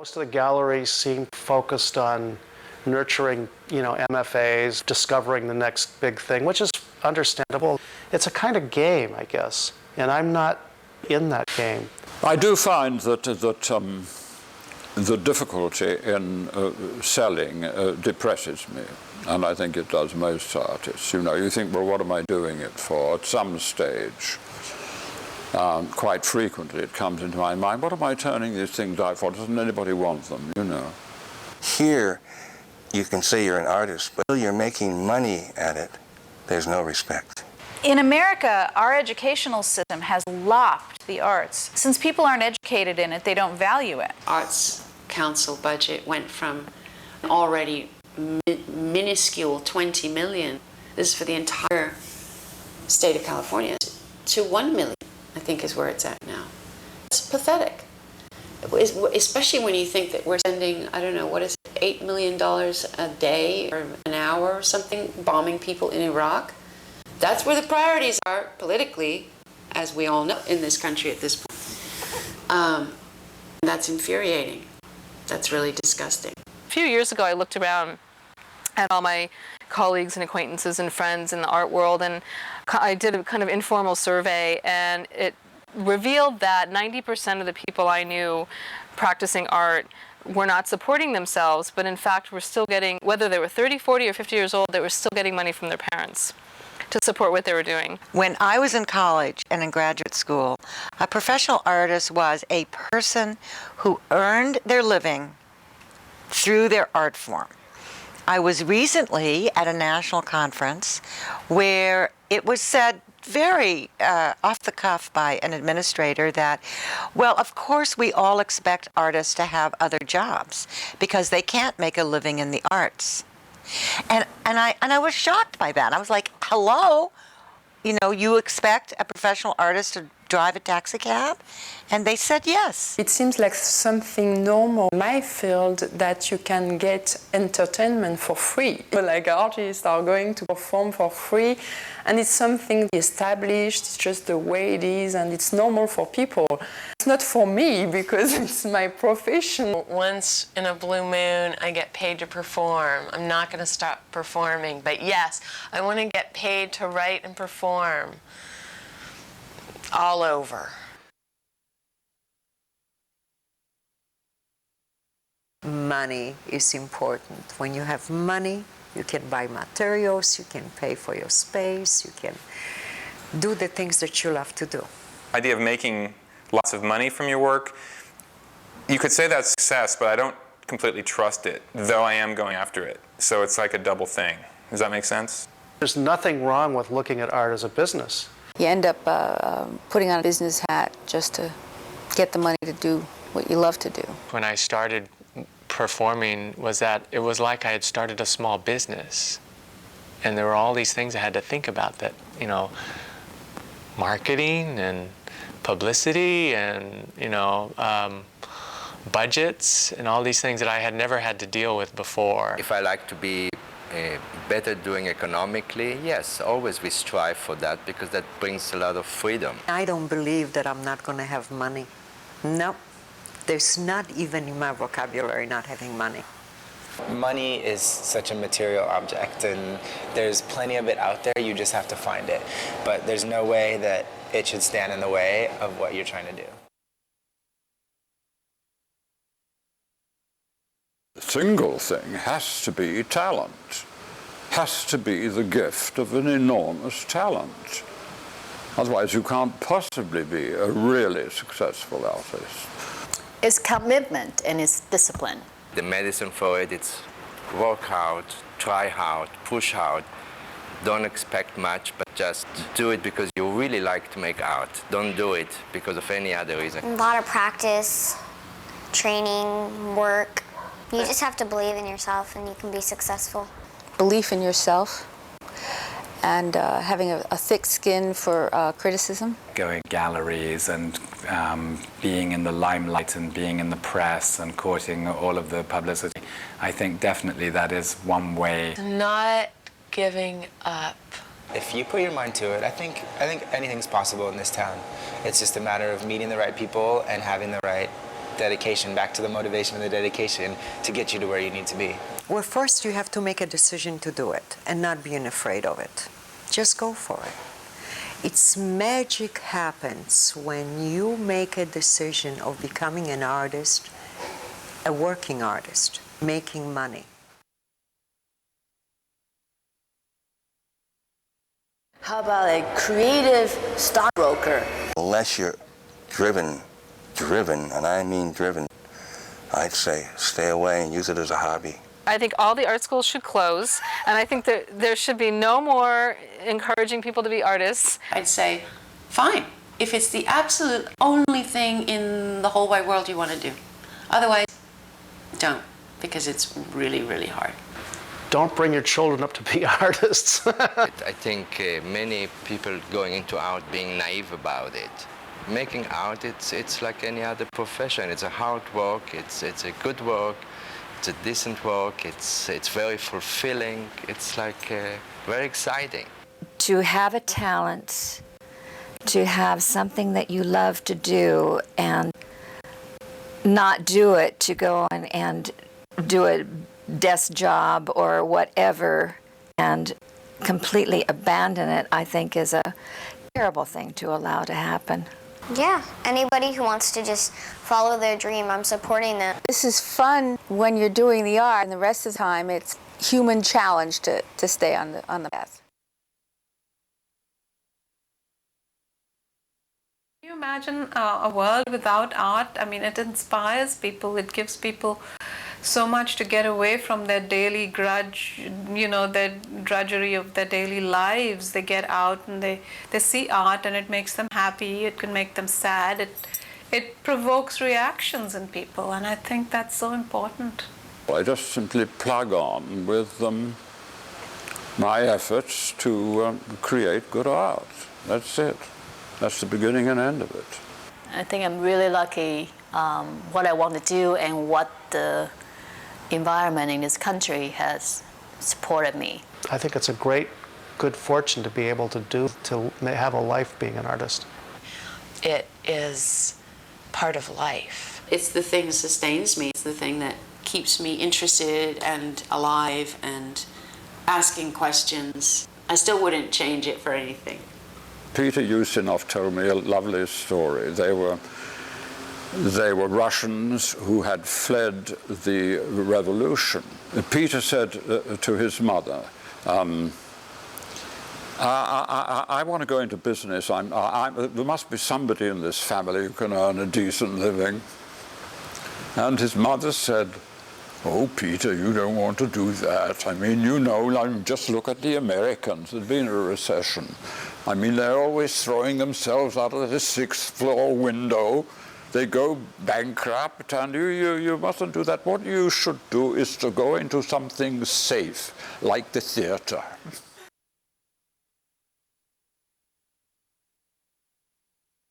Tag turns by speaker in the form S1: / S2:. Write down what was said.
S1: Most of the galleries seem focused on nurturing, MFAs, discovering the next big thing, which is understandable. It's a kind of game, I guess, and I'm not in that game.
S2: I do find that the difficulty in selling depresses me, and I think it does most artists. You think, well, what am I doing it for? At some stage, quite frequently it comes into my mind, what am I turning these things out for? Doesn't anybody want them,
S3: Here, you can say you're an artist, but until you're making money at it, there's no respect.
S4: In America, our educational system has lopped the arts. Since people aren't educated in it, they don't value it.
S5: Arts Council budget went from an already minuscule 20 million, this is for the entire state of California, to 1 million, I think is where it's at now. It's pathetic. Especially when you think that we're spending, I don't know, what is it, $8 million a day or an hour or something, bombing people in Iraq. That's where the priorities are politically, as we all know in this country at this point. That's infuriating. That's really disgusting.
S6: A few years ago, I looked around at all my colleagues and acquaintances and friends in the art world, and I did a kind of informal survey, and it revealed that 90% of the people I knew practicing art were not supporting themselves, but in fact were still getting, whether they were 30, 40, or 50 years old, they were still getting money from their parents to support what they were doing.
S7: When I was in college and in graduate school, a professional artist was a person who earned their living through their art form. I was recently at a national conference where it was said very off the cuff by an administrator that, well, of course we all expect artists to have other jobs because they can't make a living in the arts. And I was shocked by that. I was like, hello? You expect a professional artist to drive a taxi cab? And they said yes.
S8: It seems like something normal in my field that you can get entertainment for free. Like artists are going to perform for free, and it's something established, it's just the way it is, and it's normal for people. It's not for me because it's my profession.
S9: Once in a blue moon, I get paid to perform. I'm not going to stop performing, but yes, I want to get paid to write and perform all over.
S10: Money is important. When you have money, you can buy materials, you can pay for your space, you can do the things that you love to do.
S11: The idea of making lots of money from your work, you could say that's success, but I don't completely trust it, though I am going after it. So it's like a double thing. Does that make sense?
S1: There's nothing wrong with looking at art as a business.
S12: You end up putting on a business hat just to get the money to do what you love to do.
S13: When I started performing, it was like I had started a small business, and there were all these things I had to think about, that marketing and publicity and budgets and all these things that I had never had to deal with before.
S14: If I like to be better doing economically, yes, always we strive for that because that brings a lot of freedom.
S10: I don't believe that I'm not going to have money. No. There's not even in my vocabulary not having money.
S15: Money is such a material object, and there's plenty of it out there, you just have to find it. But there's no way that it should stand in the way of what you're trying to do.
S2: The single thing has to be talent, has to be the gift of an enormous talent. Otherwise you can't possibly be a really successful artist.
S4: It's commitment and it's discipline.
S14: The medicine for it, it's work hard, try hard, push hard. Don't expect much, but just do it because you really like to make art. Don't do it because of any other reason.
S16: A lot of practice, training, work. You just have to believe in yourself and you can be successful.
S12: Belief in yourself and having a thick skin for criticism.
S17: Going to galleries and being in the limelight and being in the press and courting all of the publicity. I think definitely that is one way.
S9: Not giving up.
S15: If you put your mind to it, I think anything's possible in this town. It's just a matter of meeting the right people and having the right dedication, back to the motivation and the dedication to get you to where you need to be.
S10: Well, first you have to make a decision to do it and not being afraid of it. Just go for it. It's magic happens when you make a decision of becoming an artist, a working artist, making money.
S18: How about a creative stockbroker?
S3: Unless you're driven, and I mean driven, I'd say stay away and use it as a hobby.
S6: I think all the art schools should close, and I think that there should be no more encouraging people to be artists.
S5: I'd say, fine, if it's the absolute only thing in the whole wide world you want to do. Otherwise, don't, because it's really, really hard.
S1: Don't bring your children up to be artists.
S14: I think many people going into art being naive about it. Making art, it's like any other profession. It's a hard work, it's a good work, it's a decent work, it's very fulfilling, it's like very exciting.
S12: To have a talent, to have something that you love to do and not do it to go on and do a desk job or whatever and completely abandon it, I think is a terrible thing to allow to happen.
S16: Yeah, anybody who wants to just follow their dream, I'm supporting them.
S12: This is fun when you're doing the art, and the rest of the time it's human challenge to stay on the path.
S19: Can you imagine a world without art? I mean, it inspires people, it gives people so much to get away from their daily grudge, their drudgery of their daily lives. They get out and they see art and it makes them happy, it can make them sad, it provokes reactions in people, and I think that's so important.
S2: I just simply plug on with my efforts to create good art. That's it. That's the beginning and end of it.
S18: I think I'm really lucky what I want to do and what the environment in this country has supported me.
S1: I think it's a great, good fortune to be able to have a life being an artist.
S9: It is part of life.
S5: It's the thing that sustains me. It's the thing that keeps me interested and alive and asking questions. I still wouldn't change it for anything.
S2: Peter Ustinov told me a lovely story. They were Russians who had fled the revolution. Peter said to his mother, I want to go into business. There must be somebody in this family who can earn a decent living. And his mother said, oh, Peter, you don't want to do that. I mean, just look at the Americans. There's been a recession. I mean, they're always throwing themselves out of the 6th floor window. They go bankrupt, and you mustn't do that. What you should do is to go into something safe, like the theater.